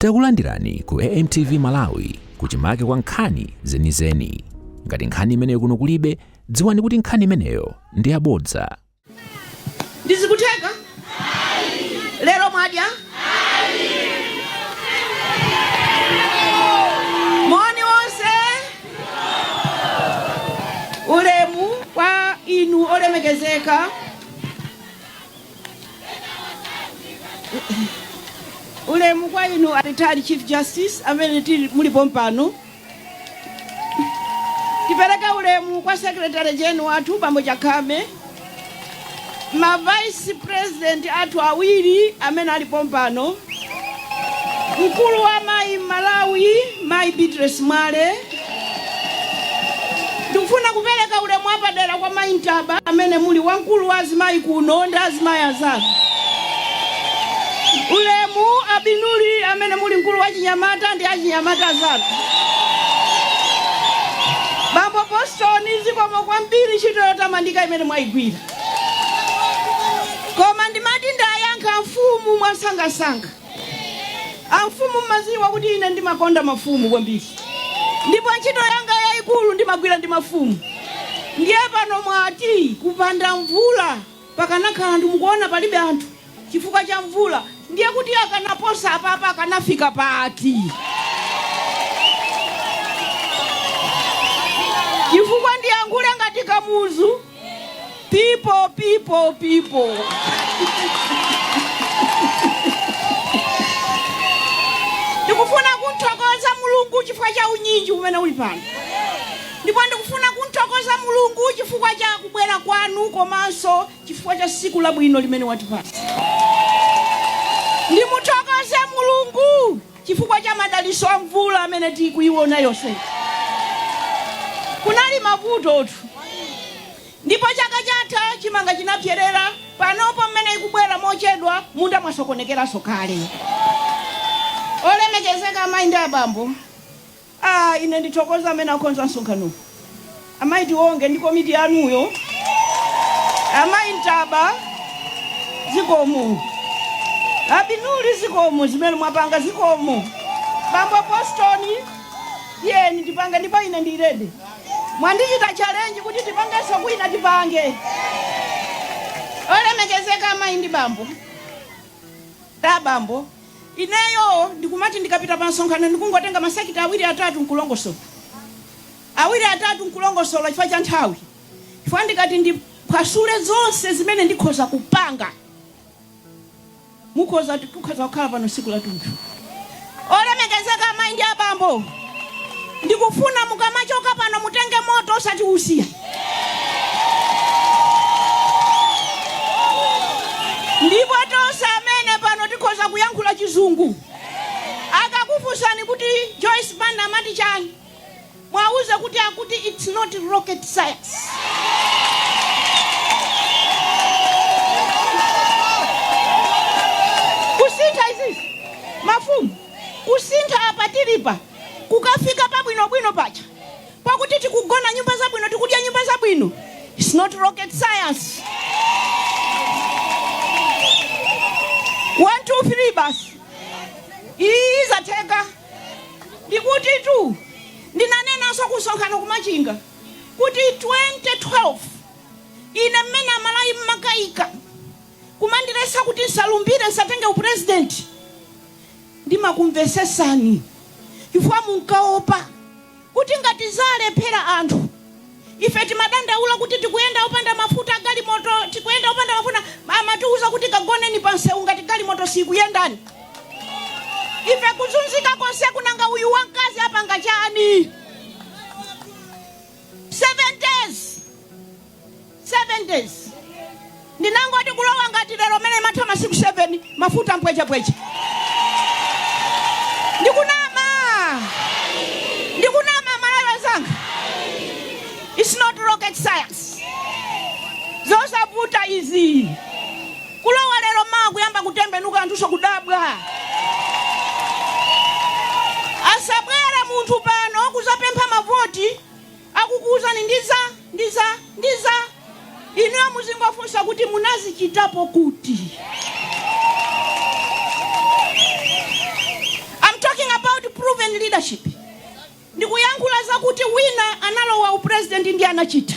Takulandirani ku AMTV Malawi kuchimake kwa nkhani zenizeni. Ngati nkhani imeneyo kuno kulibe, dziwani kuti nkhani imeneyo ndi yabodza. Ndizikuteka? Lero mwadya? Moni wonse? Ulemu kwa inu olemekezeka. Ulemu kwa inu retired Chief Justice amene mulipo mpano. Tipereka ulemu kwa Secretary General wathu Bambo Chakame. Ma Vice President atu awiri amene alipo mpano. Mkulu wa Mai Malawi, Mai Beatrice Mwale. Ndikufuna kupereka ulemu apadera kwa Mai Ntaba amene muli wankulu wa azimayi kuno ndi azimayi azake. Ulemu Abinuli amene muli mkulu wa Chinyamata ndi achinyamata azake. Bambo Boston zikomo kwambiri chito yotamandika imene mwayigwira. Koma ndimati ndayankha mfumu mwasangasanga. Amfumu maziwa kuti ine ndimakonda mafumu kwambiri. Ndipo ntchito yanga yayikulu ndimagwira ndi mafumu. Ndiye pano mwati kupanda mvula pakanakhala ndikuona palibe anthu chifukwa cha mvula. Ndiye kuti akanaposa apapa akanafika pati. Chifukwa ndiyankhule ngati kamuzu. People. Ndikufuna kunthokoza Mulungu chifukwa cha unyinji umene uli pano. Ndipo ndikufuna kunthokoza Mulungu chifukwa cha kubwera kwanu komanso chifukwa cha siku labwino limene watipasa. Ndimuthokoze Mulungu chifukwa cha madaliso a mvula amene tikuiona yonse. Kunali mavuto tu. Ndipo chaka chatha chimanga chinapyerera panopo mmene ikubwera mochedwa munda mwasokonekeraso kale. Olemekezeka amayi ndi abambo. Ine ndithokoza amene akonza msonkhano. Amayi tiwonge ndi komiti yanuyo. Amayi Ntaba zikomo. Abinuli zikomo zimene mwapanga zikomo. Bambo Boston yeni tipanga ndipo ine ndirede. Mwandichita challenge kuti tipangeso kwina tipange. Olemekezeka amayi ndi bambo. Da bambo. Ineyo ndikumati ndikapita pa msonkhano ndikungotenga masekita awiri atatu nkulongosola. Awiri atatu nkulongosola chifukwa cha nthawi. Chifukwa ndikati ndiphwasule zonse zimene ndikhoza kupanga. Mukhoza kukhala pano siku lathunthu. Olemekezeka amayi ndi abambo. Ndikufuna mukamachoka pano mutenge moto osati usiya. Ndipo tonse amene pano tikhoza kuyankhula chizungu. Akakufunsani kuti Joyce Banda amati chani. Mwauze kuti akuti it's not rocket science. Kusintha izi. Mafumu. Kusintha apatiripa. Kukafika pa bwino pacha. Pakuti tikugona nyumba za bwino tikudya nyumba za bwino. It's not rocket science. 1, 2, 3 basi. Izateka. Ndikuti tu. Ndinanena so kusonkhana kumachinga. Kuti 2012 ine mmene Malawi makaika. Kumandiresa kuti nsalumbire nsatenge upresident. Ndimakumvesesani. Chifukwa munkaopa kuti ngati zalephera anthu ife timadandaula kuti tikuyenda opanda mafuta gali moto tikuyenda opanda mafuta amatiuza kuti kagoneni pansewu ngati gali moto sikuyendani. Ife kuzunzika konse kunanga uyu wankazi apanga chani. 7 days ndinangoti kulowa ngati lero mene matha masiku 7 mafuta mpweche. Ndikunama Malawi zanga. It's not rocket science. Zosavuta izi. Kulowa lero kuyamba kutembenuka anthu sokudabwa. Asabwera munthu pano kuzapempha mavoti akukuza ni ndiza. Inu muzingofunsa kuti munazichitapo kuti. I'm leadership. Ndikuyankhula zakuti wina analowa upresident ndi anachita.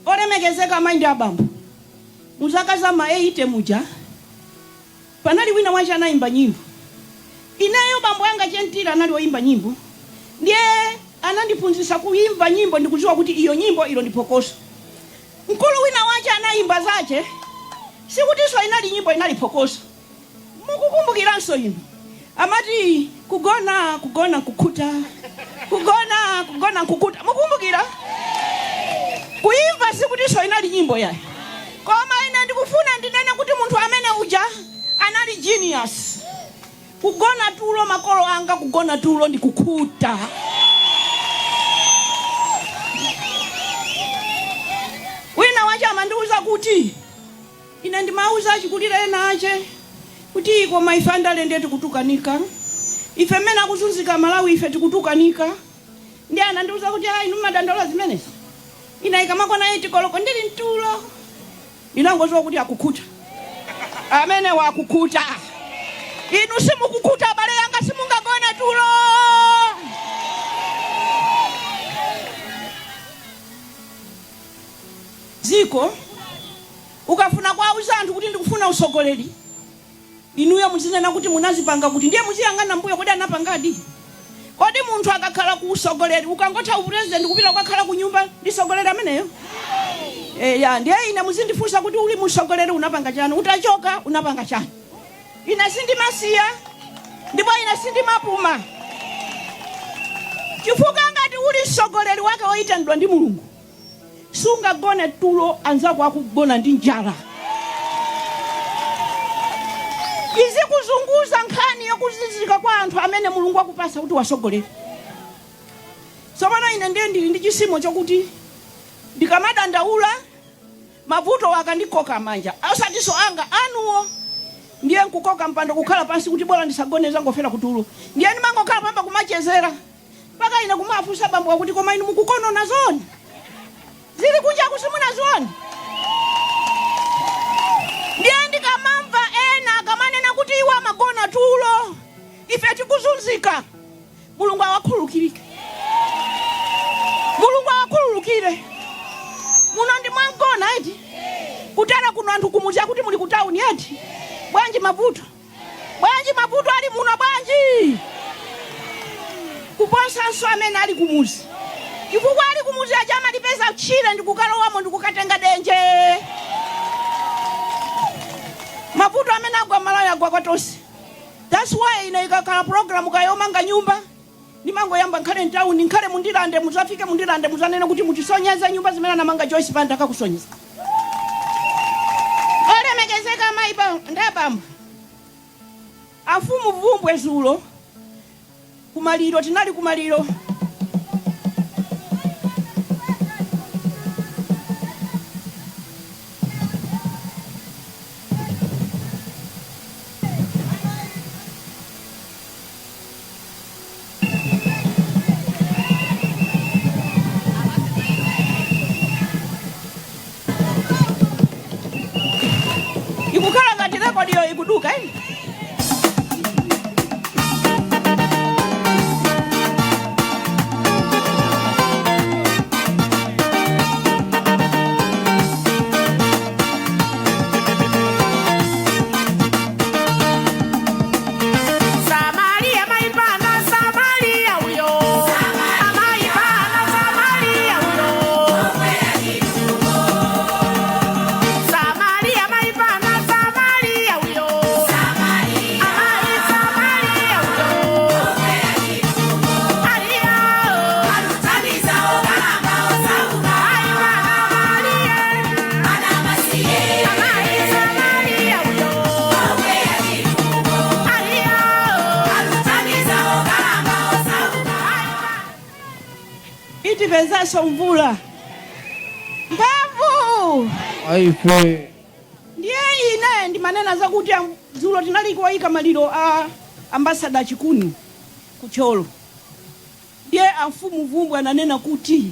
Olemekezeka maindi abambo. Muzaka za ma-80 muja. Panali wina wache anaimba nyimbo. Ineyo bambo yanga Chentira anali oimba nyimbo. Ndiye anandiphunzitsa kuimba nyimbo ndikudziwa kuti iyo nyimbo ilo ndipokoso. Mkulu wina wache anaimba zache. Sikuti so inali nyimbo inali pokoso. Mukukumbukiranso ino. Amati kugona kukuta. Kugona kukuta. Mukumbukira? Kuimba sikuti so inali nyimbo yayo. Koma ine ndikufuna ndinene kuti munthu amene uja anali genius. Kugona tulo makolo anga kugona tulo ndikukuta. Wina wache amandiuza kuti ine ndimauza achikulira ena ache kuti iko maifanda lende tikutukanika. Ife mena kuzunzika Malawi ife tikutukanika. Ndiye anandiuza kuti inu madandola zimenezi. Ina ikamakona eti koloko ndili ntulo. Inangozo kuti akukuta. Amene wakukuta. Inu simukukuta bale yanga simungagona tulo. Ziko ukafuna kwauza anthu kuti ndikufuna usogoleri. Inuyo muzinena kuti munazipanga kuti ndiye muziyangana mbuyo kodi anapangadi. Kodi munthu akakhala ku usogoleri ukangotha upresident kupita ukakhala ku nyumba ndisogoleri ameneyo? Ya ndiye ine muzindifunsa kuti uli musogoleri unapanga chani, utachoka unapanga chani. Ine sindimasiya ndipo ine sindimapuma. Chifukwa ngati uli sogoleri wake oyitanidwa ndi Mulungu. Sungagone tulo anzako akugona ndi njala. Izi kuzunguza nkhani yokuzizika kwa anthu amene Mulungu akupasa kuti wasogoleri. Sopano ine ndiye ndili ndi chisimo chokuti ndikamadandaula mavuto wakandikoka manja. Osatiso anga anuwo ndiye nkukoka mpando kukhala pansi kuti bora ndisagone zangu ofera kutulo. Ndiye ndimangokhala pamba kumachezera. Paka ine kumafusa bambo wakuti koma inu mukukono na zoni. Zili kunja kusimuna zoni. Ndiye ndikamamva ena akamanena kuti iwa magona tulo. Ife tikuzunzika. Mulungu awakhululukire. Mulungu awakhululukire. Muno ndi mwangona eti. Kutana kuno anthu kumuzia kuti muli kutauni eti. Bwanji mavuto. Bwanji mavuto ali muno bwanji. Kuponsa nso amene ali kumuzi. Chifukwa ali kumuzi ajama lipeza chile ndikukalo wamo ndikukatenga denje. Mavuto amene agwa Malawi agwa kwatosi. That's why ine ikakhala program kayomanga nyumba. Nimango yamba nkhale ntauni nkhale mundilande muzafike mundilande muzanena kuti mutisonyeza nyumba zimene namanga Joyce Banda akakusonyeza. Olemekezeka maiba ndabamba. Afumu vumbwe zulo. Kumaliro tinali kumaliro. Ikukala ngati rekodi yo ikuduka eh? Ipeza somvula. Mbavu. Aife. Ndiye ine ndi manena zakuti zulo tinali kuwaika maliro a ambassador Chikuni kucholo. Ndiye amfumu vumbwe ananena kuti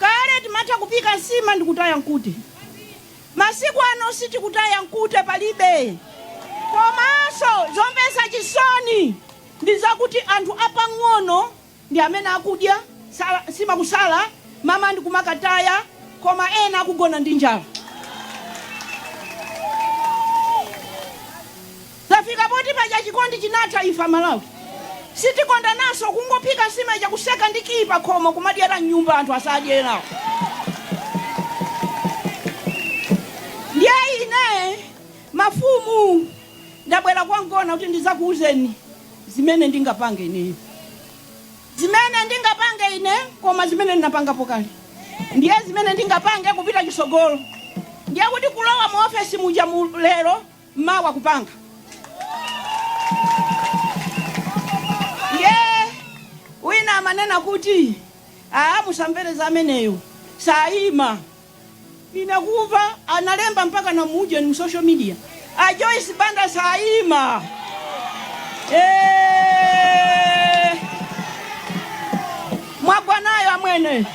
kale timata kupika nsima ndikutaya nkute. Masiku ano siti kutaya nkute palibe. Komanso zombesa chisoni ndizakuti anthu apang'ono ndi amene akudya sima kusala, mama ndi kumakataya, koma ena akugona ndi njala. Zafika poti paja chikondi chinatha ifa Malawi. Sitikonda naso kungophika sima ija kuseka ndi kipa khomo kumadyera nyumba anthu asadyera. Ndiye ine mafumu ndabwera kwangona kuti ndizakuuzeni zimene ndingapange ine. Zimene ndingapange ine koma zimene ndinapangapo kale. Ndiye zimene ndingapange kupita chisogolo. Ndiye kuti kulowa mu office muja lero mawa kupanga. Wina manena kuti musamvereza ameneyo saima. Inakuva analemba mpaka na muje ni social media. Joyce Banda saima. Mwagwa nayo amwene.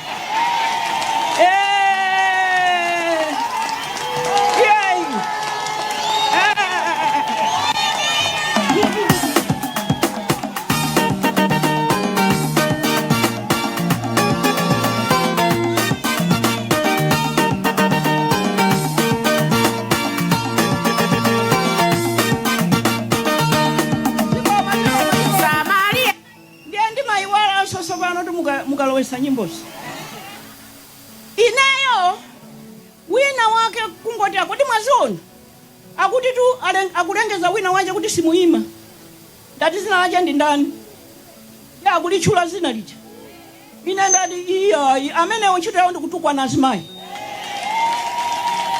Mukalowesa nyimbozi. Ineyo wina wake kungoti akuti mwazona. Akuti tu akulengeza wina waje kuti simuima. Ndati zina laje ndi ndani? Ya akulichula zina lija. Ine ndati iya amene ntchito yawo ndikutukwa na azimayi.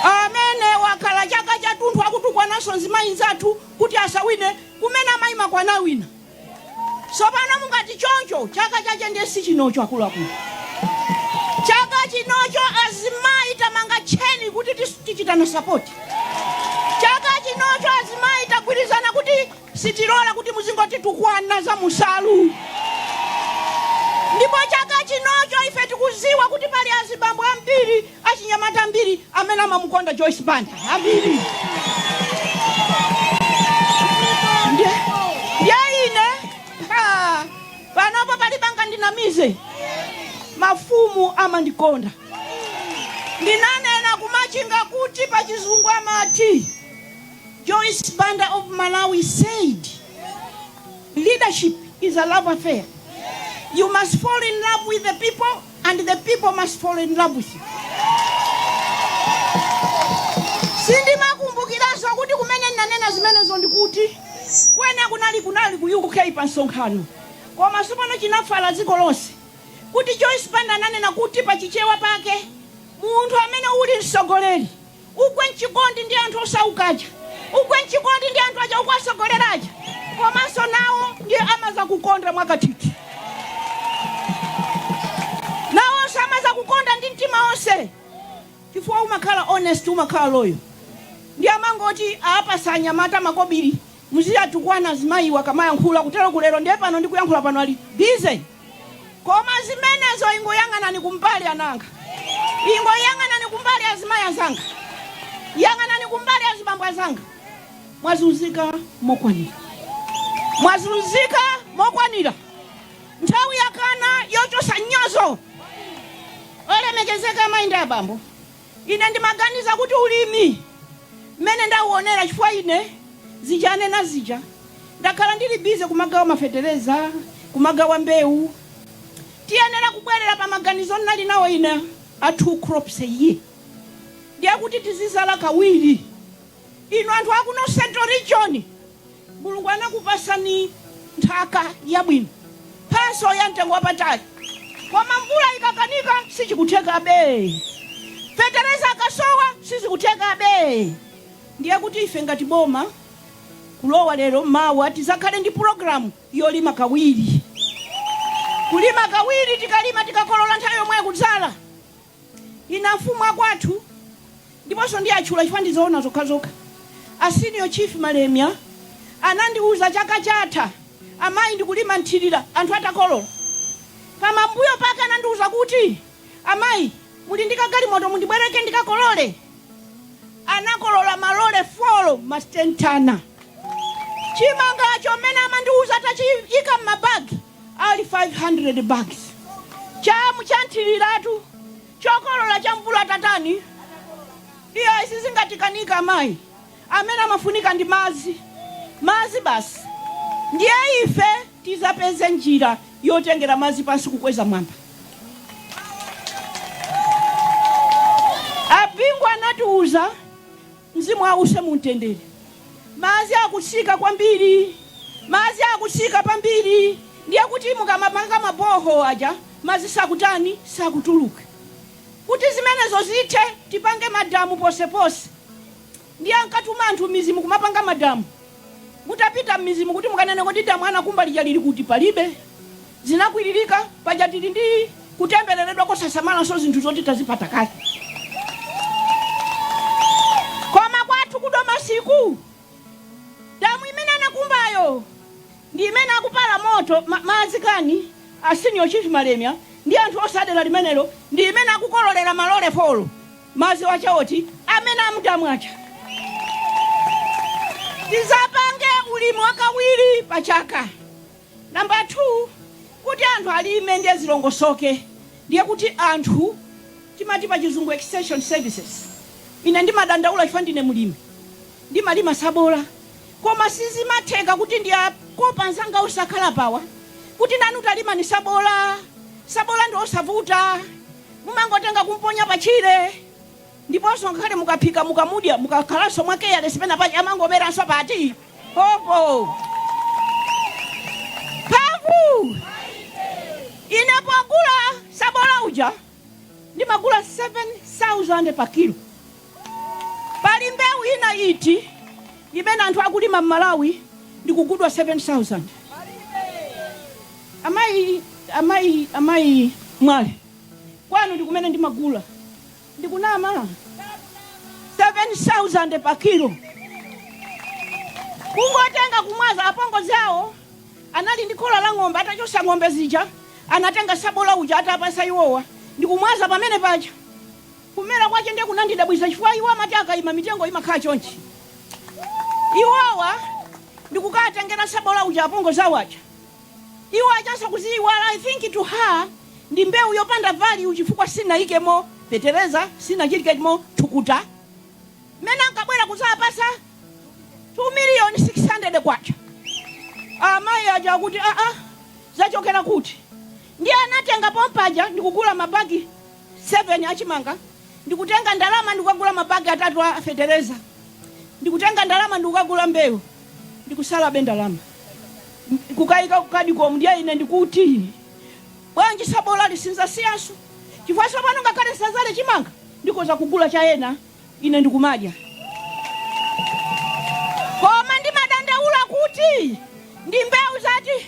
Amene wakala chaka cha tunthu akutukwa naso azimayi nzathu kuti asawine kumene amayima kwa na wina. Sopano mungati choncho chaka chache ndiye si chinocho akuluakulu. Chaka chinocho azimayi tamanga cheni kuti tichitana support. Chaka chinocho azimayi tagwirizana kuti sitilola kuti muzingoti tukwana za musalu. Ndipo chaka chinocho ife tikuziwa kuti pali azibambo ambiri, achinyamata ambiri amene amamukonda Joyce Banda. Ambiri. Panopo palibanga ndinamize mafumu amandikonda. Ndinanena kumachinga kuti pachizungu amati Joyce Banda of Malawi said leadership is a love affair. You must fall in love with the people and the people must fall in love with you. Sindi makumbukiraso kuti kumene nanena zimenezo ndikuti kwene kunali ku UK pa nsonkhano. Koma supano chinafala dziko lonse. Kuti Joyce Banda nanena kuti pachichewa pake munthu amene uli msogoleri ugwe mchikondi ndi anthu osaukaja. Ugwe mchikondi ndi anthu aja ukwasogoleraja. Komanso nawo ndiye amaza kukonda mwakatiti. Nawo amaza kukonda ndi mtima onse. Chifukwa umakhala honest, umakhala loyal. Ndiye amangoti apa sanyamata makobiri. Muzia tukwana azimayi wakamayankhula kutero kulero ndiye pano ndikuyankhula pano ali busy. Koma zimenezo ingoyang'ana ni kumbali ananga. Ingoyang'ana ni kumbali azimayi azanga. Yang'ana ni kumbali azibambo azanga. Mwazunzika mokwanira. Mwazunzika mokwanira. Nthawi yakana yochosa nyozo. Olemekezeka mainda ya bambo. Ine ndimaganiza kuti ulimi mene ndauonera chifukwa ine zijane na zija ndakhala ndili bize kumagawa mafetereza, kumagawa mbewu. Tiyenera kubwerera pa maganizo nali nawo ine a 2 crops a year. Ndiye kuti tizizala kawiri. Ino anthu akuno Central Region Mulungu anakupasani nthaka yabwino. Paso ya mtengo wapatali. Koma mvula ikakanika sichikutheka be. Fetereza akasowa sizikutheka be. Ndiye kuti ife ngati boma kulowa lero mawa tizakhale ndi program yolima kawiri. Kulima kawiri tikalima tikakolola nthawi yomwe kudzala. Inafumwa kwathu ndiponso ndi achula chifukwa ndizoona zokhazoka. Senior Chief Malemya anandiuza chaka chatha amayi ndikulima nthirira anthu atakolola. Kama mbuyo paka anandiuza kuti amayi muli ndikagali moto mundibwereke ndikakolole. Anakolola malole 4 mastentana. Chimanga chomene amandiuza tachiyika 500 bags chamu chantiriratu chokolola chamvula tatani iya isizingatikanика amayi amene amafunika ndi mazi basi ndiye ife tizapeze njira yotengera mazi pansi kukweza mwamba. Abingu anatiuza mzimu ause muntendere mazi akutsika kwambiri mazi akutsika pambiri ndiye kuti mukamapanga maboho aja mazi sakutani sakutuluka kuti zimenezo zithe tipange madamu posepose ndiye ankatuma anthu mizimu kumapanga madamu mutapita mizimu kuti mukanene kuti damu anakumba lija lili kuti palibe zinakwiririka paja tili ndi kutembereredwa kosasamala so zinthu zoti tazipata kale koma kwathu kudoma siku damu imene anakumbayo ndi imene akupala moto mazi kani asinyo chief Malemya ndi anthu osadera limenelo ndi imene akukololera malole folo mazi wachoti amene amudamu acha tizapange ulimi wakawiri pachaka. Namba 2 kuti anthu alime ndiye zilongosoke ndiye kuti anthu timati pa chizungu extension services ine ndimadandaula chifukwa ndine mulimi ndimalima sabola koma sizimatheka kuti ndiyakopa nzanga usakhala pawa kuti nanu talima ni sabola ndi osavuta mumangotenga kumponya pachire ndiponso ngakhale mukaphika mukamudya mukakhalaso mwakeya lesipena pachi amangoberanso pati popo pavu ine pogula sabola uja ndimagula 7,000 pa kilo pali mbewu ina iti imene anthu akulima m'Malawi ndikugudwa 7,000 amayi mwale kwanu ndikumene ndimagula ndikunama 7,000 pa kilo kungotenga kumwaza apongozi awo anali ndi khola la ng'ombe atachosa ng'ombe zija anatenga sabola uja atapasa iwowa ndikumwaza pamene paja kumera kwache ndiye kunandidabwisa chifukwa iwo amati akayima mitengo imakhala chonchi iwowa ndikukatengera sabola uja apongozi awo aja iwo achanso kuziyiwala I think to her ndi mbewu yopanda value chifukwa sina ikemo fetereza sina chilikemo thukuta mena nkabwera kuzapasa 2,600,000 kwacha amayi aja kuti zachokera kuti ndiye anatenga pompaja ndikugula mabagi 7 achimanga ndikutenga ndalama ndikugula mabagi 3 a fetereza ndikutenga ndalama ndikugula mbewu ndikusala bendalama kukaika kukadiko ndiye ine ndikuti bwanji sabola lisinza siyaso chifukwa pano ngakhale sazale chimanga ndikoza kugula chaena ine ndikumadya koma ndimadandaula kuti ndi mbewu zati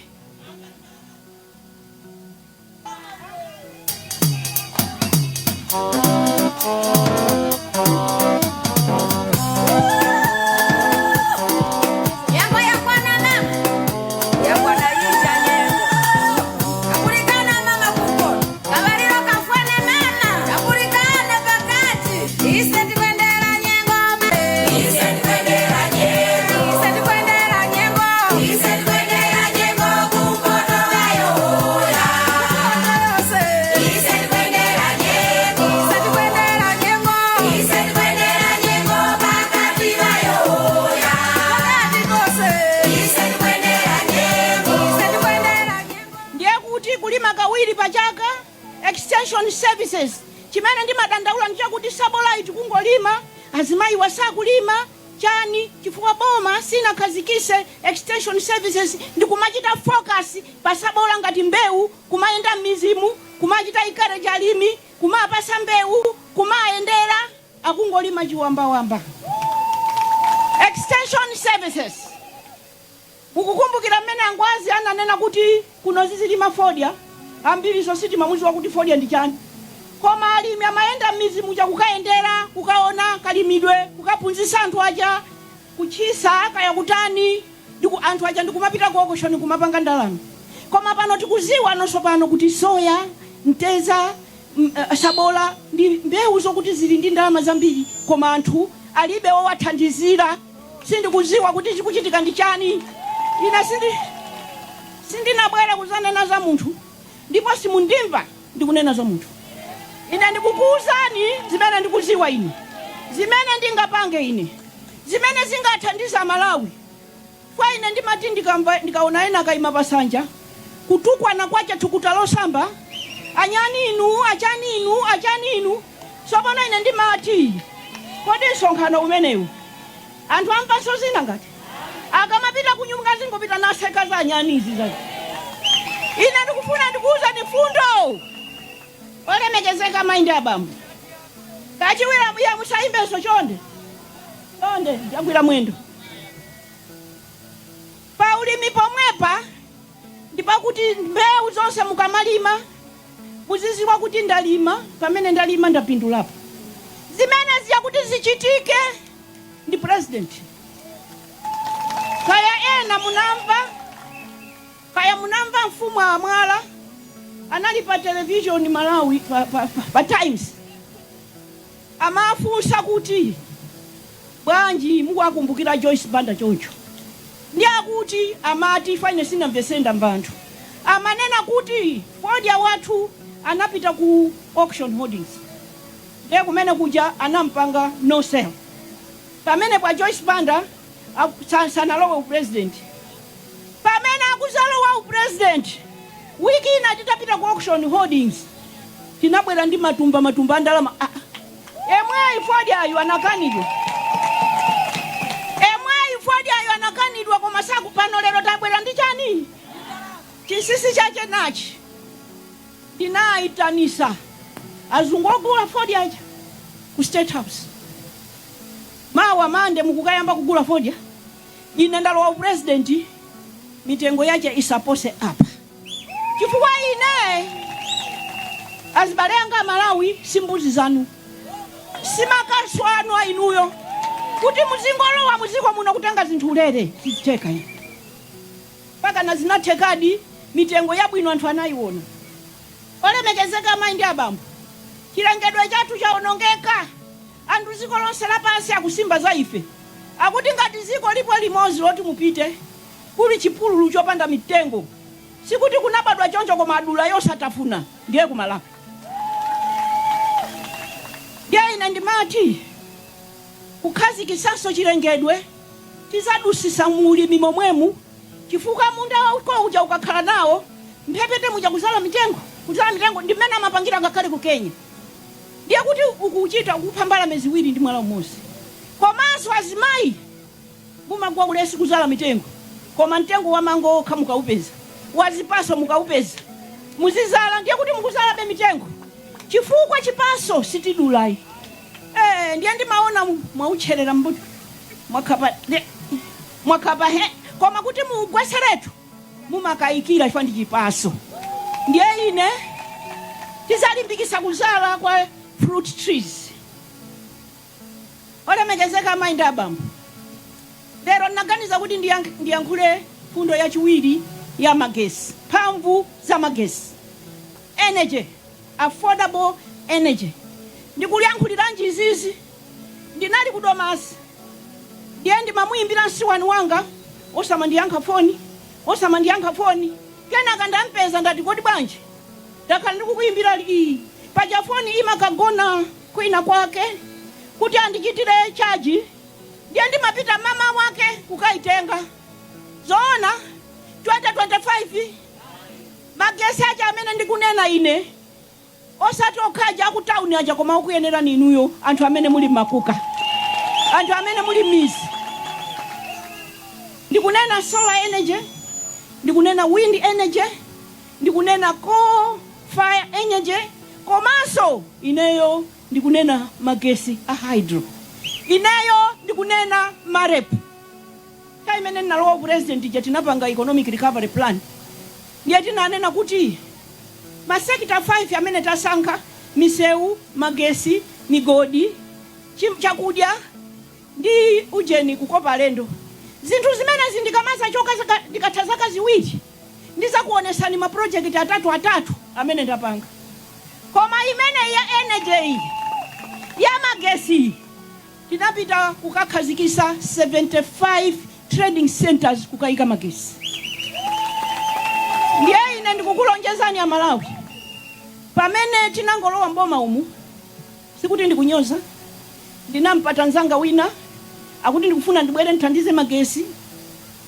extension services chimene ndimadandaula ndichakuti sabola iti kungolima azimayi wasakulima chani chifukwa boma sina khazikise extension services ndikumachita focus pa sabola ngati mbewu kumayenda mizimu kumachita encourage alimi kumapasa mbewu kumayendera akungolima chiwambawamba extension services ukukumbukira mmene angwazi ananena kuti kuno zizilima fodya ambiri sositi mamuzi wakuti fodya ndi chani koma alimi amayenda mizimu cha kukayendera kukaona kalimidwe kukapunzisa anthu aja kuchisa kaya kutani ndiku anthu aja ndikumapita kuokoshoni kumapanga ndalama koma pano tikuziwa nonso pano kuti soya mteza sabola ndi mbewu zokuti zili ndi ndalama zambiri koma anthu alibe wowathandizira sindikuziwa kuti chikuchitika ndi chani ina sindinabwera kuzanena za munthu ndipo simundimva ndikunena za munthu. Ine ndikukuuzani zimene ndikuziwa ine, zimene ndingapange ine, zimene zingathandiza Malawi. Kwa ine ndimati ndikaona ena kayima pasanja kutukwana kwacha tukuta losamba anyani inu achani inu sopano ine ndimati kodi msonkhano umenewu anthu amva zina ngati akamapita kunyumba zingopita naseka za anyanizi zake. Ine ndikufuna ndikuuza ni fundo olemekezeka maindi abambo kachiwira ya musaimbeso chonde ndiyagwira mwendo paulimi pomwepa ndipakuti mbewu zonse mukamalima muziziwa kuti ndalima pamene ndalima ndapindulapo zimene ziyakuti zichitike ndi president. Kaya ena munamva mfumu wa Mwala anali pa television Malawi pa Times amafunsa kuti bwanji mukukumbukira Joyce Banda choncho ndi akuti amati fine sinamvesenda mbanthu amanena kuti fodya wathu anapita ku auction holdings ndiye kumene kuja anampanga no sale pamene kwa Joyce Banda sanalowa president pamene akuzalowa president wiki ina titapita ku auction holdings tinabwera ndi matumba ndalama emwe fodya ayo anakanidwa anakanidwa kwa masaku pano lero tabwera ndi chani chisisi chache nachi tinaitanisa azungu ogula fodya aja ku State House mawa mande mukukayamba kugula fodya ine ndalowa president mitengo yache isapose apa chifukwa ine azibale anga Malawi simbuzi zanu simakaswanu ainuyo kuti muzingolowa muziko muno kutenga zinthu ulere zicheka ine paka na zinathekadi mitengo yabwino anthu anayiona olemekezeka maindi abambo chilengedwe chathu chaonongeka anthu ziko lonse lapansi akusimba za ife akuti ngati ziko lipo limodzi loti mupite kuli chipululu chopanda mitengo sikuti kunabadwa choncho koma adula yosatafuna ndiye kumalapa ndiye ine ndimati kukhazikitsa chilengedwe tizadusisa mulimi momwemu chifukwa munda wauko uja ukakhala nawo mphepete muja kuzala mitengo ndimene amapangira ngakhale ku Kenya ndiye kuti ukuchita kupambala mezi iwiri ndi mwala umodzi komanso azimayi mumagwa kulesi kuzala mitengo koma mtengo wa mango okha mukaupeza wazipaso mukaupeza muzizala ndiye kuti mukuzala be mitengo chifukwa chipaso sitidulayi ndiye ndimaona mwaucherera mbuto mwakapa koma kuti mugweseretu mumakayikira chifandi chipaso ndiye ine tizalimbikisa kuzala kwa fruit trees olemekezeka maindi abambo lero naganiza kuti ndiyankhule fundo yachiwiri ya magesi mphamvu za magesi energy affordable energy ndikuliyankhulira njizizi ndinali ku Domasi ndiye ndimamuyimbira msiwani wanga osamandiyankha foni kenaka ndampeza ndati kodi bwanji ndakhala ndikukuyimbira paja foni imakagona kwina kwake kuti andichitire chaji ndiye ndimapita mama wake kukaitenga zoona 2025 magesi aja amene ndikunena ine osati okhaja ku town aja koma ukuyenera ninuyo anthu amene muli makuka anthu amene muli mizi ndikunena solar energy ndikunena wind energy ndikunena coal fire energy komanso ineyo ndikunena magesi a hydro ineyo ndikunena marep kaimene nalowa president je tinapanga economic recovery plan ndiye tinanena kuti masekita 5 amene tasankha misewu magesi migodi chakudya ndi ujeni kukopa alendo zinthu zimene zindikamaza choka ndikatha zaka ziwiri ndizakuonesani ma project atatu amene ndapanga koma imene ya energy ya magesi tinapita kukakhazikisa 75 trading centers kukayika magesi ndikuchenjezani ya Malawi. Pamene tinangolowa mboma umu, sikuti ndikunyoza, ndinampata nzanga wina, akuti ndikufuna ndibwere nthandize magesi,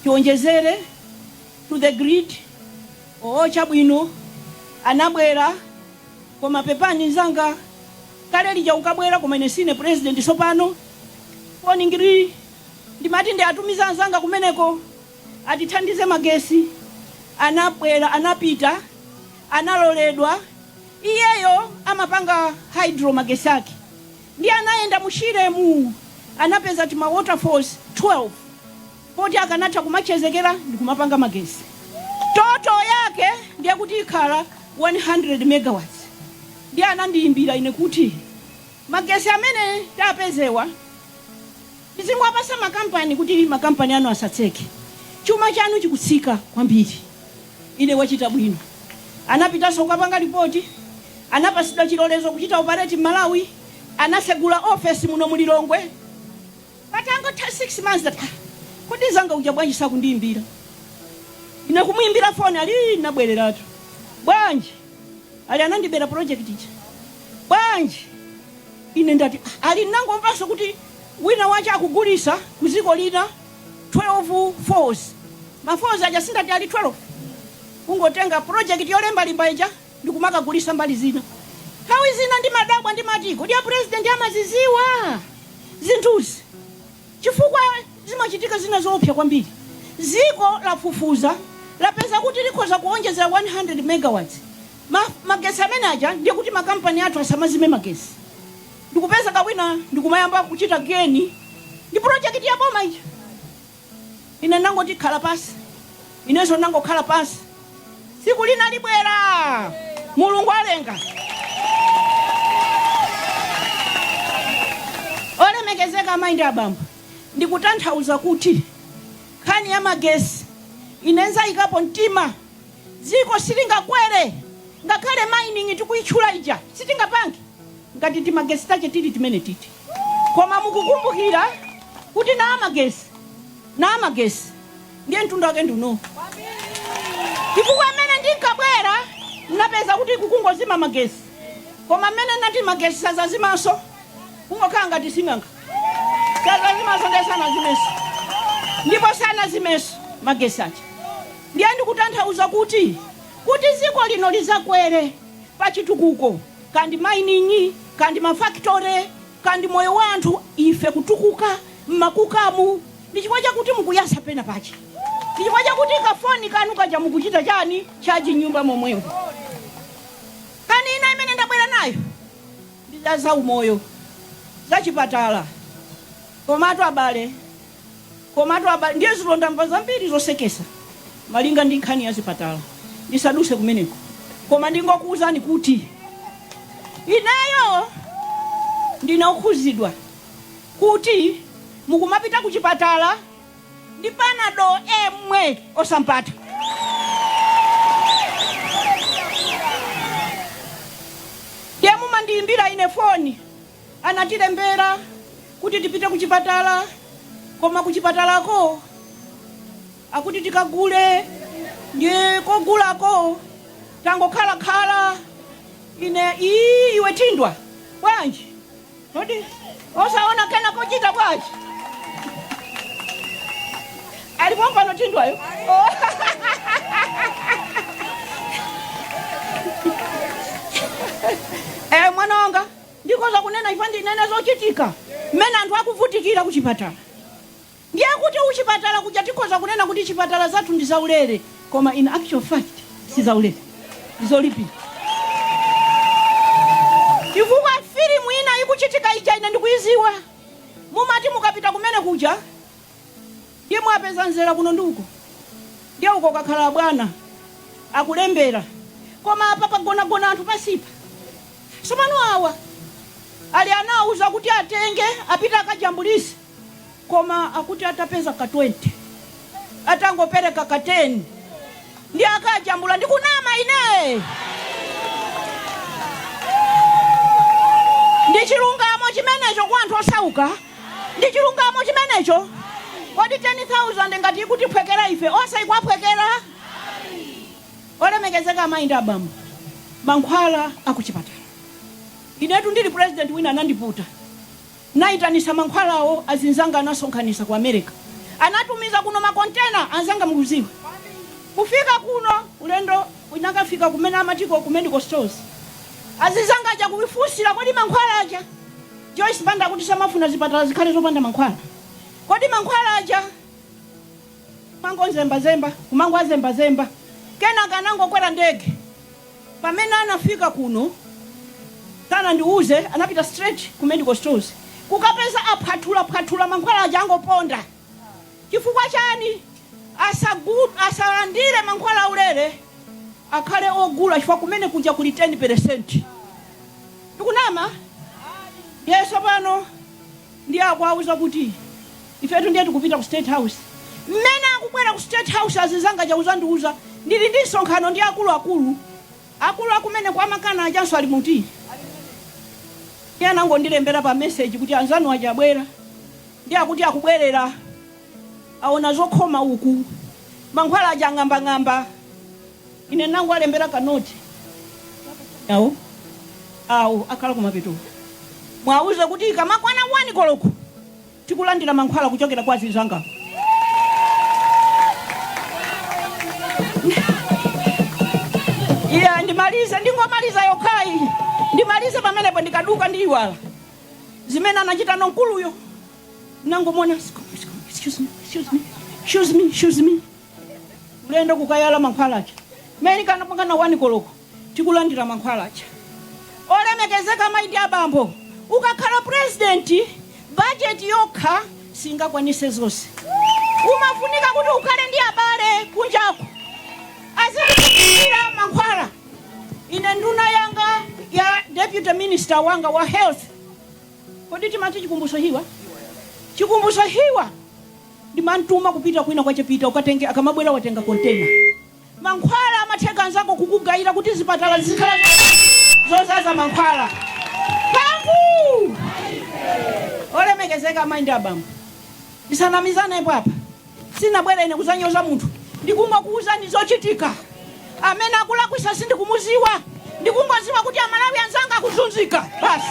tionjezere to the grid. Chabwino, anabwera, koma pepani nzanga, kale lija ukabwera koma ine sine president sopano. Oningiri, ndimati ndi atumiza nzanga kumeneko, atithandize magesi, anabwera, anapita, analoledwa, iyeyo amapanga hydro magesi ake. Ndi anaenda mushiremu, anapeza tima waterfalls 12. Poti akanatha kumachezekera ndikumapanga magesi. Toto yake ndiye kuti ikhala 100 megawatts. Ndi anandiyimbira ine kuti magesi amene tapezewa ndizingwapasa makampani kuti makampani anu asatseke. Chuma chanu chikutsika kwambiri. Ine wachita bwino. Anapitaso kukapanga ripoti, anapasidwa chilolezo kuchita operate Malawi, anasegula office muno mulilongwe. Patango 6 months that kodi zanga uja bwanji sakundiyimbira. Ine kumuyimbira phone ali nabwereratu. Bwanji ali anandibera project ichi. Bwanji ine ndati ali nangomvaso kuti wina wacha akugulisa kuziko lina 12 falls. Maforce aja sindati ali 12. Ungotenga project yolemba limbaija ndikumakagulisa mbali zina. Hawi zina ndi madabwa ndi matiko. Dia president amaziziwa zinthuzi. Chifukwa zimachitika zina zoopsa kwambiri. Ziko lafufuza lapeza kuti likhoza kuonjezera 100 megawatts. Magesi amenaja ndiye kuti makampani athu asamazime magesi. Ndikupeza kawina ndikumayamba kuchita geni. Ndi project ya boma ija. Ine nangoti khala pasi. Ineso nangokhala pasi. Siku lina libwera. Mulungu alenga. Olemekezeka amaindi abamba. Ndikutanthauza kuti khani ya magesi inenza ikapo mtima. Ziko silingakwere. Ngakhale mining tikuichula ija. Sitingapange. Ngati ti magesi tache tili timene titi. Koma mukukumbukira kuti na magesi ndiye mtundu wake nduno. Chifukwa amene ndinkabwera napeza kuti kukungozima magesi. Koma amene nati magesi sazazimaso kungokhala ngati sing'anga. Sazazimaso ndesana zimeso. Ndipo sana zimeso magesi acha. Ndiye ndikutanthauza kuti ziko lino lizakwere pachitukuko. Kandi mining, kandi mafactory, kandi moyo wanthu ife kutukuka mmakukamu. Ndichifukwa chakuti mukuyasa pena pachi. Ndichifukwa chakuti kafoni kanu kaja mukuchita chani chaji nyumba momwewo. Kani ina imene ndabwera nayo ndizaza umoyo za chipatala. Komatu abale ndiye zilonda mbaza mbiri zosekesa malinga ndi nkhani ya chipatala. Ndisaduse kumeneko. Koma ndingokuuzani kuti ineyo ndinakhuzidwa kuti mukumapita kuchipatala ndi panado emwe osampata. Ndiye mumandiyimbira ine foni anatilembera kuti tipite kuchipatala, koma kuchipatalako akuti tikagule ndiye kogulako tangokhala ine iwe tindwa bwanji kodi osaona kana kochita bwanji alipompa no tindwayo. Mwana wanga ndikoza kunena ifandi nene zochitika mmene anthu akuvutikira kuchipatala. Ndiye kuti uchipatala kuja tikoza kunena kuti chipatala zathu ndi zaulere, koma in actual fact si zaulere, ndizolipira. Chifukwa filimu ina ikuchitika ija ine ndikuiziwa. Mumati mukapita kumene kuja ndiye mwapeza nzera kuno nduko. Ndiye uko kakhala bwana akulembera, koma apa pagona anthu pasipa. Somano awa ali anauza kuti atenge apita akajambulisi, koma akuti atapeza ka 20 atangopereka ka 10 ndiye akajambula. Ndikunama ine ndi chilungamo chimenecho kwa anthu osauka. Ndi chilungamo chimenecho. Kodi 10,000 ngati ikuti phwekera ife osa ikwapwekera. Ole Olemekezeka amayi ndi abambo, mankhwala akuchipatala. Inetu ndili president wina anandiputa. Naitanisa mankhwalawo azinzanga anasonkhanisa ku America. Anatumiza kuno makontena anzanga mukuziwa. Kufika kuno ulendo unakafika kumena amatiko ku medical stores. Azinzanga aja kuifusira kodi mankhwala aja. Joyce Banda kuti samafuna zipatala zikhale zopanda mankhwala. Kodi mankhwala aja mango zemba kumango zemba. Kena kanango kwera ndege. Pamena anafika kuno kana ndiuze anapita straight ku medical stores. Kukapeza aphatula mankhwala aja angoponda. Chifukwa chani asalandire mankhwala ulere akhale ogula chifukwa kumene kuja kuli 10%. Tikunama yeso pano ndi akwauza kuti ifetu ndiye tikupita ku State House. Mmene akubwera ku State House azizanga jauza ndiuza ndili ndi sonkhano ndi akulu akumene kwa makana ajanso ali muti. Yana ngondilembera pa message kuti anzanu ajabwera ndi akuti akubwerera aona zokhoma uku mankhwala aja ng'amba. Ine nangu alembera kanoti awo akhala kumapeto mwauze kuti kamakwana 1 koloko tikulandira mankhwala kuchokera kwa zizanga. Iya ndingomaliza yokai ndimalize pamenepo ndikaduka ndiyiwala zimene anachita nonkuluyo nangomona excuse me ulendo kukayala mankhwala aja meni kanapangana 1 koloko tikulandira mankhwala aja. Olemekezeka amayi ndi abambo, ukakhala president budget yokha singakwanise zonse. Umafunika kuti ukhale ndi abale kunjaku azikira mankhwala. Ine nduna yanga ya deputy minister wanga wa health kodi timati chikumbuso hiwa ndimantuma kupita kwina kwachepita ukatenge akamabwera watenga container mankhwala amatheka anzako kukugaira kuti zipatala zikhala zozaza mankhwala. Pangu olemekezeka amayi ndi abambo ndisanamizane hapa sinabwera ine kuzanyoza munthu ndikungokuuza ndizochitika amene akulakwisa sindikumuziwa ndikungoziwa kuti amalawi anzanga akuzunzika basi.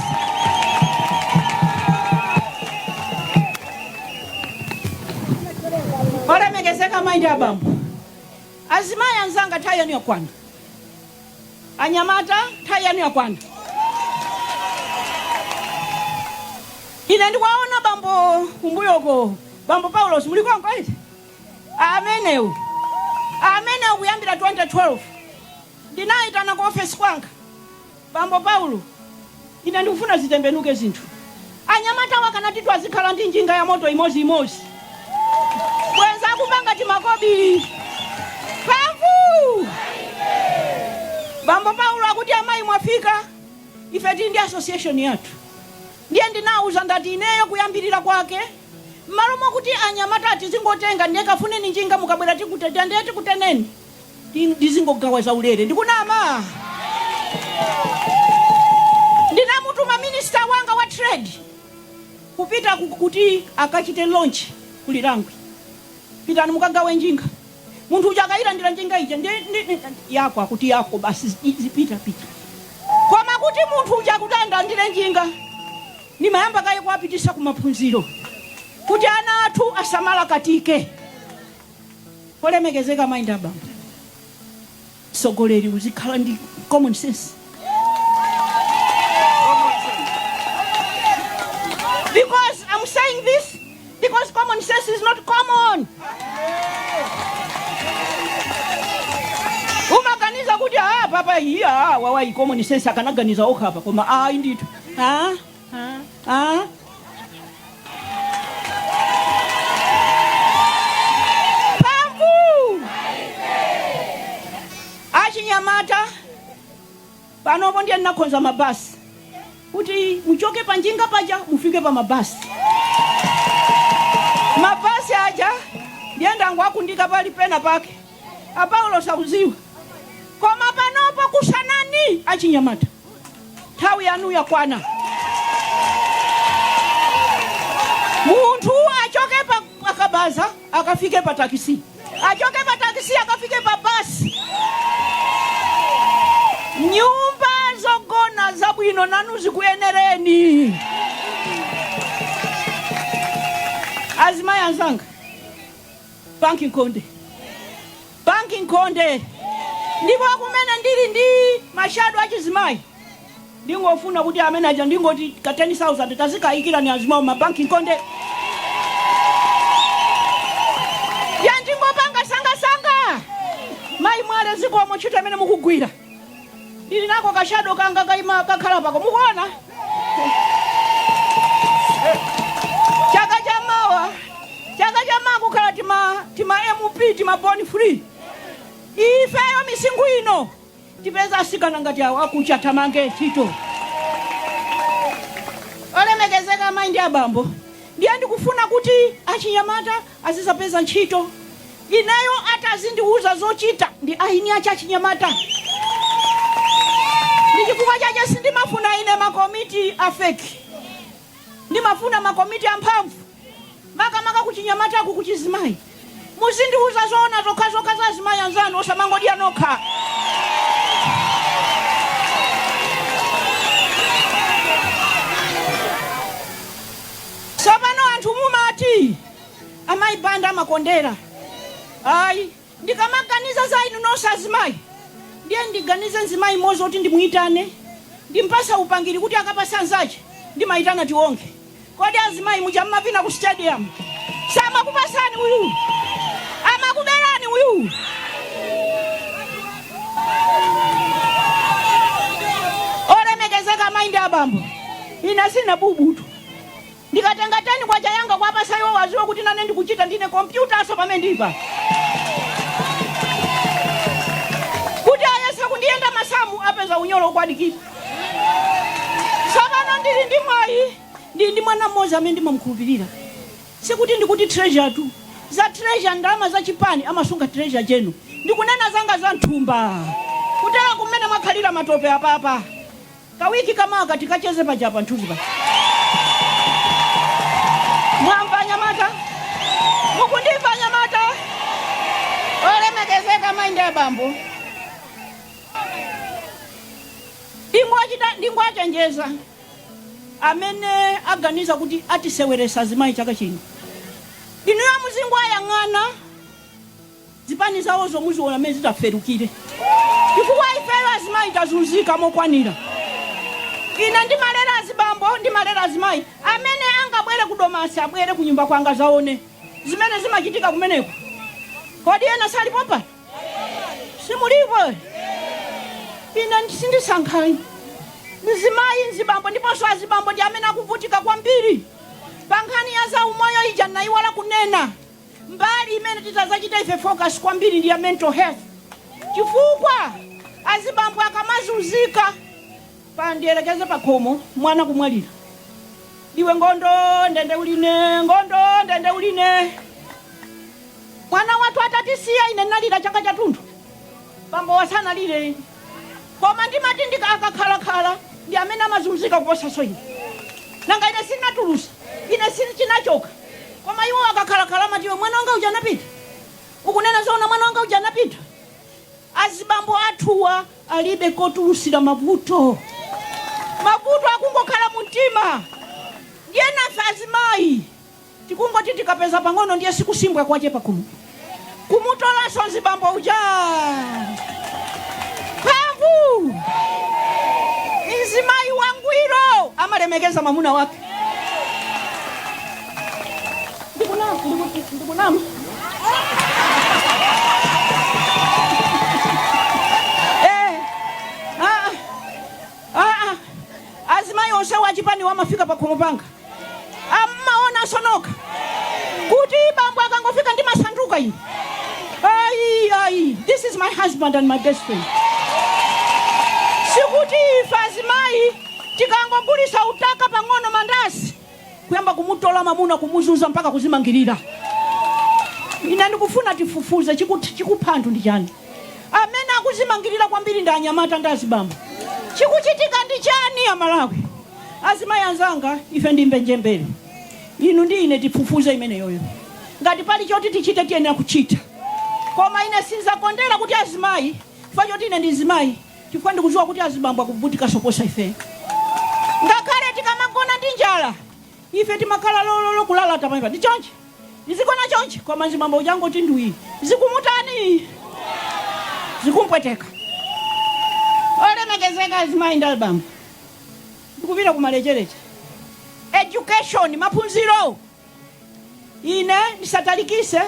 Olemekezeka amayi ndi abambo, azimayi anzanga tayani yakwana, anyamata tayani yakwana. Ine ndikuwaona bambo kumbuyoko bambo Paulos mulikonko iti amenewu kuyambira 2012 ndinaitana ku office kwanga bambo Paulo ine ndikufuna zitembenuke zinthu. Anyamata wakanatitwa azikhala ndi njinga ya moto imozi bwenza kupanga timakobi pangu. Bambo Paulo akuti amayi mwafika ife tindi association yathu ndiye ndinauza ndati ineyo kuyambirira kwake malo mwakuti anyamata atizingotenga ndiye kafuneni njinga mukabwera tikutetenda ndiye tikuteneni ndizingogawa za ulere. Ndikunama ndinamutuma minister wanga wa trade kupita kuti akachite launch kulirangwe pitani mukagawe njinga. Munthu uja akayilandira njinga ija yako akuti yako basi zipita koma kuti munthu uja kutanda ndile njinga nimayamba kaye kuwapitisa kumaphunziro kuti ana athu asamala katike. Olemekezeka amayi ndi abambo, sogoleri uzikhala ndi common sense. Because I'm saying this because common sense is not common. Umaganiza kuti papa hiya wawai common sense akanaganiza okha hapa koma indito Pangu achinyamata panopo ndiye ndinakonza mabasi kuti muchoke panjinga paja mufike pa mabasi aja ndienda ngwakundika pali pena pake Apaulo sauziwa koma panopo kusanani achinyamata nthawi yanu yakwana. Munthu achoke pa kabaza akafike pa takisi, achoke pa takisi akafike pa basi. zabwino nanu zikuyenereni. Azimayi anzanga, banking konde ndipo kumene ndili ndi mashado achizimayi ndingofuna kuti amene aja ndingoti ka 10,000 tazikayikira ni azimayi ma banking konde ya ndingopanga sanga mayi mwale zikomo ntchito amene mukugwira. Ndili nako kashado kanga kaima kakhala pako mukuona chaka chamawa kukhala tima MP tima born free. Ifeyo misingu ino tipeza asikana ngati awo akucha tamange ntchito. Olemekezeka mayi ndi abambo, ndiye ndikufuna kuti achinyamata azisapeza ntchito. Ineyo atazindiuza zochita ndi ahini acha achinyamata. Ndichifukwa chache sindimafuna ine makomiti afeki. Ndimafuna makomiti amphamvu. Makamaka kuchinyamata kuchizimayi. Muzindiuza zoona zokha za azimayi anzanu osamangodya nokha. Tsopano anthu mumati amayi banda amakondera. Ayi, ndikamaganiza za inu nonse azimayi, ndiye ndiganize mzimayi mmodzi kuti ndimuyitane, ndimpasa upangiri kuti akapasa anzache, ndimayitana tionke. Kodi azimayi muchamapita ku stadium samakupasani uyu, amakuberani uyu. Olemekezeka mayi ndi abambo, ina sina bubutu. Ndikatenga teni kwa chayanga kwa pasa iwo waziwe kuti nane ndikuchita ndine kompyuta aso pamene ndipa. Kuti ayesa kundienda masamu apeza unyolo ukwadikira. Tsopano ndili ndi mwayi, ndi mwana mmodzi amene ndimamkhulupirira. Sikuti ndikuti treasure tu. Za treasure ndalama za chipani amasunga treasure jenu. Ndikunena zanga za nthumba. Kutela kumene mwakhalira matope apapa. Kawiki kama katikacheze pajapa nthuzi pa. Mwamba nyamata. Mukundimva nyamata. Olemekezeka mayi ndi abambo. Ndingwachenjeza amene aganiza kuti atiseweresa azimayi chaka chino. Inuyo muzingu ayang'ana zipani zawo zomuziona amene zitaferukire. Chifukwa ifeyo azimayi tazunzika mokwanira. Ine ndimalera azibambo, ndimalera azimayi amene angabwere kudomasi abwere kunyumba kwanga zaone zimene zimachitika kumeneko. Kodi ena salipo pa? Simulipo. Ine sindisankhani. Mzimayi nzibambo ndiponso azibambo ndi amene akuvutika kwambiri. Pankhani ya za umoyo ija naiwala kunena. Mbali imene titazachita ife focus kwambiri ndi ya mental health. Chifukwa azibambo akamazunzika pandielekeze pakhomo mwana kumwalira. Iwe ngondo ndende uline. Mwana watu atatisiya ine nalira chaka chathunthu. Bambo wasana lire. Koma ndimati ndikakakhala ndi amene amazunzika kuposa soyi. Nanga ine sinatulusa. Ine sinachoka. Koma iwo akakhala mati iwe mwana wanga ujanapita. Ukunena zona mwana wanga ujanapita. Azibambo athuwa alibe kotulusira mavuto. Mavuto akungokhala muntima. Ndiye nafe azimayi tikungoti tikapeza pang'ono ndiye sikusimbwa kwache pakuno. Kumutolaso nzibambo uja. Pavu. Nzimayi wangwiro amalemekeza mamuna wake. Ndikunama. Azimayi onse wachipani wamafika pakumupanga. Amaona sonoka. Kuti bambo akangofika ndi masanduka ine. Ai, this is my husband and my best friend. Sikuti azimayi tikangogulisa utaka pang'ono mandasi kuyamba kumutola mamuna kumuzunza mpaka kuzimangirira. Ine ndikufuna tifufuze chikuphantu ndi chani. Amene akuzimangirira kwambiri ndi anyamata ndi azibambo. Chikuchitika ndi chani amalawi. Azimayi anzanga ife ndimbe njembere. Inu ndi ine tifufuze imene yoyo. Ngati pali choti tichite tiyenera kuchita. Koma ine sinzakondera kuti azimayi, chifukwa choti ine ndi azimayi, chifukwa ndikudziwa kuti azibambo akuvutika soposa ife. ngakhale tikamagona ndi njala ife timakhala lololo kulala tamaipa ndi chonchi ndizigona chonchi koma nzimambo chango tinduyi zikumutani zikumpweteka. Olemekezeka azimayi ndi album ndikupita kumalechereche education maphunziro ine ndisatalikise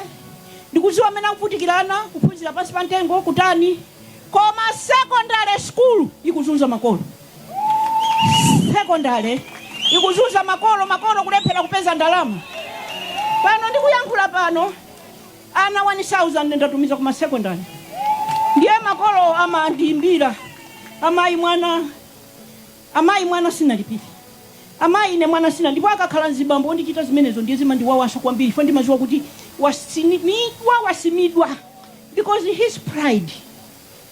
ndikuziwa amene akuvutikirana kuphunzira pansi pa mtengo kutani koma secondary school ikuzunza makolo. Secondary ikuzunza makolo kulephera kupeza ndalama. Pano ndikuyankhula pano ana 1000 ndatumiza kuma secondary. Ndiye makolo amandiimbira amayi mwana sinalipira. Amayi ine mwana sina ndipo akakhala nzibambo ndichita zimenezo ndiye zimandiwawaso kwambiri fo ndimaziwa kuti wasimidwa because his pride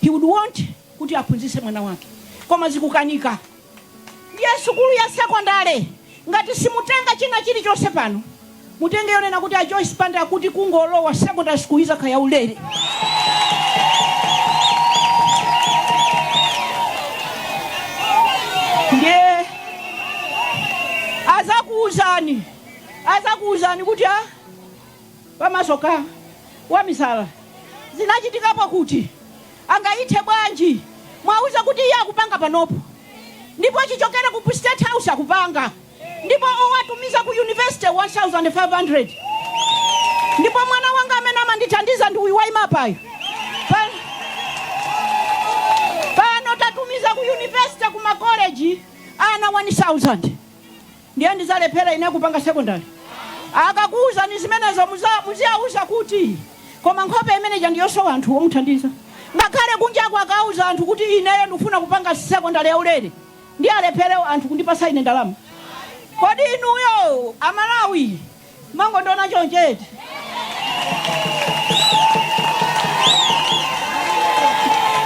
he would want kuti aphunzise mwana wake koma zikukanika. Ndiye sukulu ya secondary ngati simutenga china chilichonse pano mutenge yonena kuti a Joyce Banda akuti kungolowa secondary school iza kaya ulere. Ndiye azakuuzani kuti pamasoka wamisala zinachitikapo kuti angaithe bwanji mwauza kuti iye akupanga panopo ndipo chichokera ku State House akupanga ndipo owatumiza ku university 1500 ndipo mwana wanga amene amandithandiza ndi uyu waimapayo pano tatumiza ku university kuma college ana 1000 ndiye ndizalephera ine kupanga secondary. Akakuuza ni zimenezo muziauza kuti koma nkhope imeneja ndiyoso anthu omuthandiza ngakhale kunjako akauza anthu kuti ineyo ndikufuna kupanga secondary ya ulere ndiye alephere anthu kundipasa ine ndalama. Kodi inuyo Amalawi mango ndona choncheti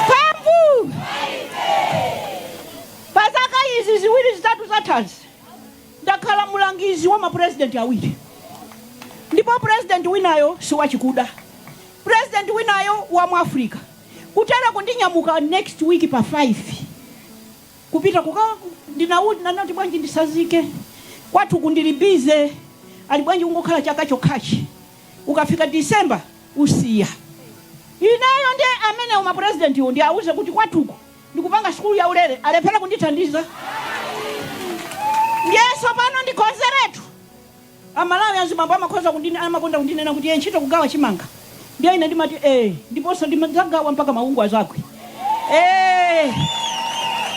pambu pasaka izi ziwiri zitatu zathazi ndakhala mulangizi wa mapresident awiri ndipo president winayo si wachikuda president winayo wa mu Africa kutera kundinyamuka next week pa 5 kupita ndinaudi nanoti bwanji ndisazike kwathu kundilibize ali bwanji ungokhala chaka chokhachi ukafika December usiya ineyo ndiye amene uma president yo ndi auze kuti kwathuko ndikupanga skulu ya ulere alephera kundithandiza. Yeso pano ndikonzeretu Amalawi azimambo amakhoza amakonda kundinena kuti ntchito kugawa chimanga ndiye ine ndimati ndiponso ndimadzagawa mpaka maungu azakwe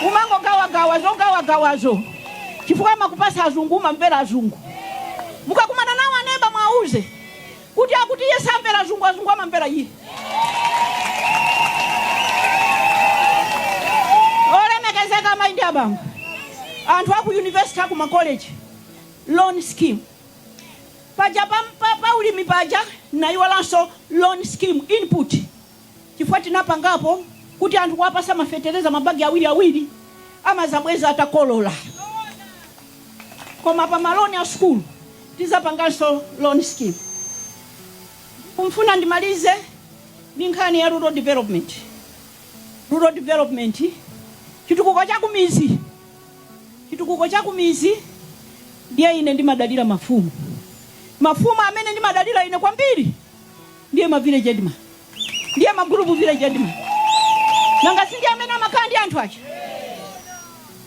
umango gawazo chifukwa makupasa azungu umamvera azungu mukakumana nawo aneba mwauze kuti akuti iye samvera azungu amamvera iye. Olemekezeka maindi abanga anthu aku university aku ma college loan scheme paja paulimi paja na iwalanso loan scheme input chifukwa tinapangapo kuti anthu wapasa mafetereza mabagi awiri amazabweza atakolola koma pa maloni ya school tizapanganso loan scheme. Kumfuna ndimalize ninkhani ya rural development chitukuko cha kumizi ndiye ine ndimadalira mafumu amene ndimadalira ine kwambiri ndiye ma village edma ndiye ma group village edma nanga sindiye amene amakhala ndi anthu achi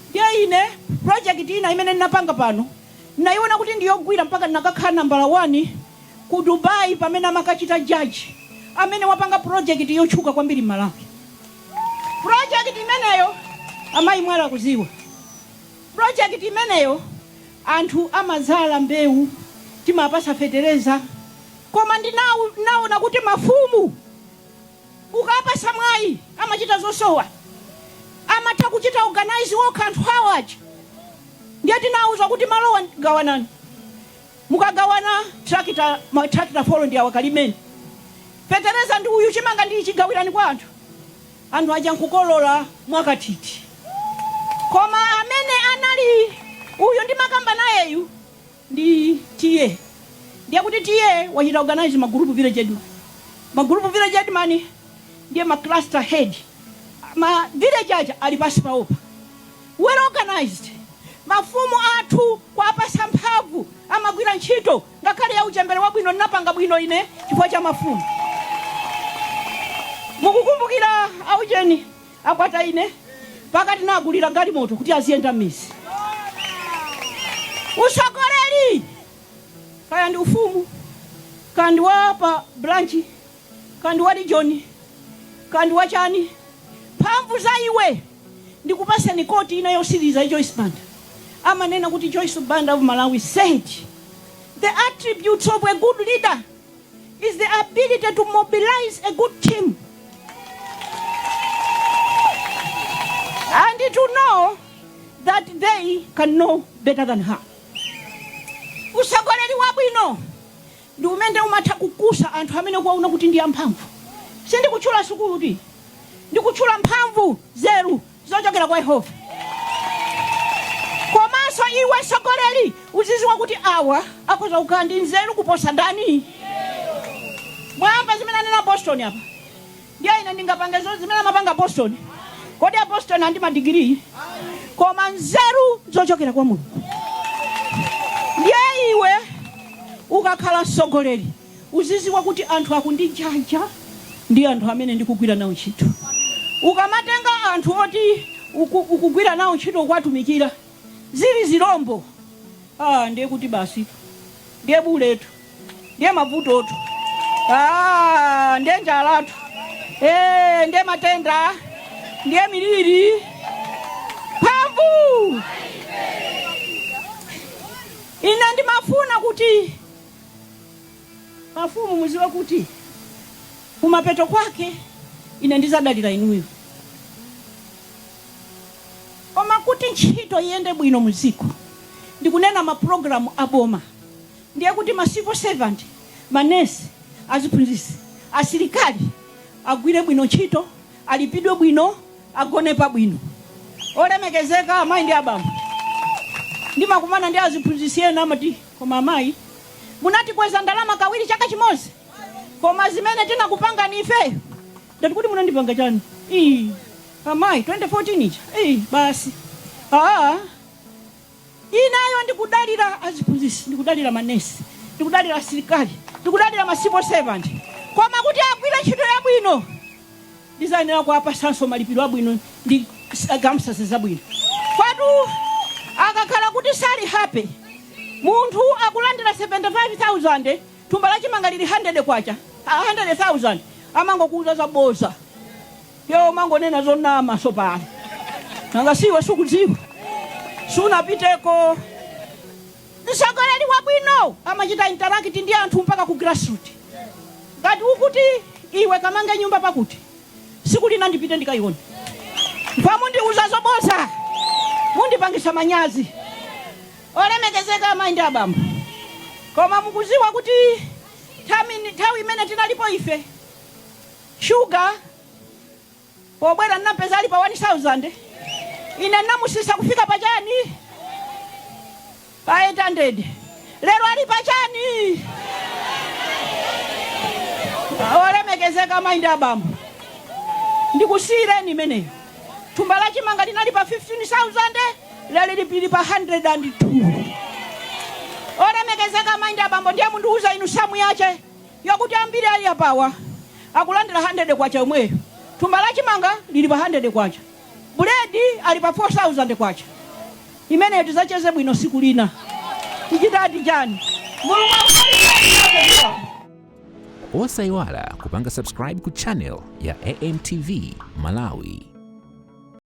ndiye ine project ina imene ninapanga pano naiona kuti ndiyogwira mpaka ndinakakhala number 1 ku Dubai pamene amakachita judge amene wapanga project yochuka kwambiri Malawi. Project imeneyo amayi mwala kuziwa project imeneyo anthu amazala mbewu timapasa fetereza koma ndinaona kuti mafumu ukapasa mwayi amachita zosowa amatha kuchita organize okha anthu awachi ndiye tinauza kuti malowa gawanani mukagawana tractor follow ndi awakalimeni fetereza ndi uyu chimanga ndi chigawirani kwa anthu aja nkukolola mwakatiti koma amene anali uyu ndi makamba nayeyu ndi tiye ndiye kuti tiye wachita organize magroup village edman ndiye ma cluster head ma village aja ali pasi paopa well organized mafumu athu kwapasa mphamvu amagwira ntchito ngakhale ya uchembere wabwino napanga bwino ine chifukwa cha mafumu. Mukukumbukira aujeni akwata ine pakati nagulira galimoto kuti aziyenda misi. Usogoleri kaya ndi ufumu kandi wapa branchi kandi wa region kandi wachani mphamvu za iwe ndikupasa ni koti inayosiriza Joyce Banda. Amanena kuti Joyce Banda of Malawi said the attributes of a good leader is the ability to mobilize a good team and to know that they can know better than her. Usogoleri wabwino ndi umene umatha kukusa anthu amene kwauna kuti ndi amphamvu. Sindi kuchula sukuluti, ndi kuchula mphamvu zeru zochokera kwa Yehova. Komanso iwe sogoleri uziziwa kuti awa akhoza kukhala ndi nzeru kuposa ndani. Mwamba zimene anena Boston apa. Ndiye ine ndingapanga zonse zimene amapanga Boston. Kodi ya Boston andi madigiri koma nzeru zochokera kwa Mulungu. Ndiye iwe ukakhala sogoleri uziziwa kuti anthu akundijaja ndi anthu amene ndikugwira nawo ntchito. Ukamatenga anthu oti ukugwira nawo ntchito kwatumikira zili zirombo ndiye kuti basi ndiye buletu ndiye mavutotu ndiye njalatu ndiye matenda ndiye miliri pambu. Ina ndimafuna kuti mafumu muziwe kuti kumapeto kwake ine ndizadalira inuyo. Koma kuti ntchito iyende bwino muziko ndikunena maprogramu aboma ndiye kuti ma civil servant, manesi, aziphunzitsi, asilikali agwire bwino ntchito, alipidwe bwino, agone pa bwino. Olemekezeka amayi ndi abambo. Ndimakumana ndi aziphunzitsi ena amati koma amayi munati kweza ndalama kawiri chaka chimodzi koma zimene tinakupanga ni ife ndati kuti munandipanga chani amayi 2014 icha basi inayo ndikudalira aziphunzitsi, ndikudalira manesi, ndikudalira asilikali, ndikudalira ma civil servant. Koma kuti agwire ntchito yabwino ndizayenera kuwapasanso malipiro abwino ndi gamsase zabwino. Kwatu akakhala kuti sali happy munthu akulandira 75,000 thumba lachimanga lili 100 kwacha 100,000 amangokuuza zaboza yo mangonena zonama sopala nanga siwe sukudziwa sunapiteko. Msogoleri wabwino amachita interact ndi anthu mpaka ku grassroots. Ngati ukuti iwe kamanga nyumba pakuti sikulina ndipite ndikaiona pamundiuza zoboza mundipangisa manyazi. Olemekezeka amayi ndi abambo. Koma mukuziwa kuti nthawi imene tinalipo ife sugar pobwera napeza ali pa 1,000 ine namusisa kufika pachani pa 800 lero ali pachani. Olemekezeka amayi ndi abambo ndikusireni imeneyo. Thumba lachimanga linali pa 15,000 lero lili pa 102. Olemekezeka amayi ndi abambo ndiye mundiuza inu samu yache yokuti ambiri ali apawa akulandira 100 kwacha omweyo. Thumba lachimanga lili pa 100 kwacha. Buledi ali pa 4,000 kwacha. Imeneyo tizacheze bwino siku lina. Tichitadi chani? Osaiwala kupanga subscribe ku channel ya AMTV Malawi.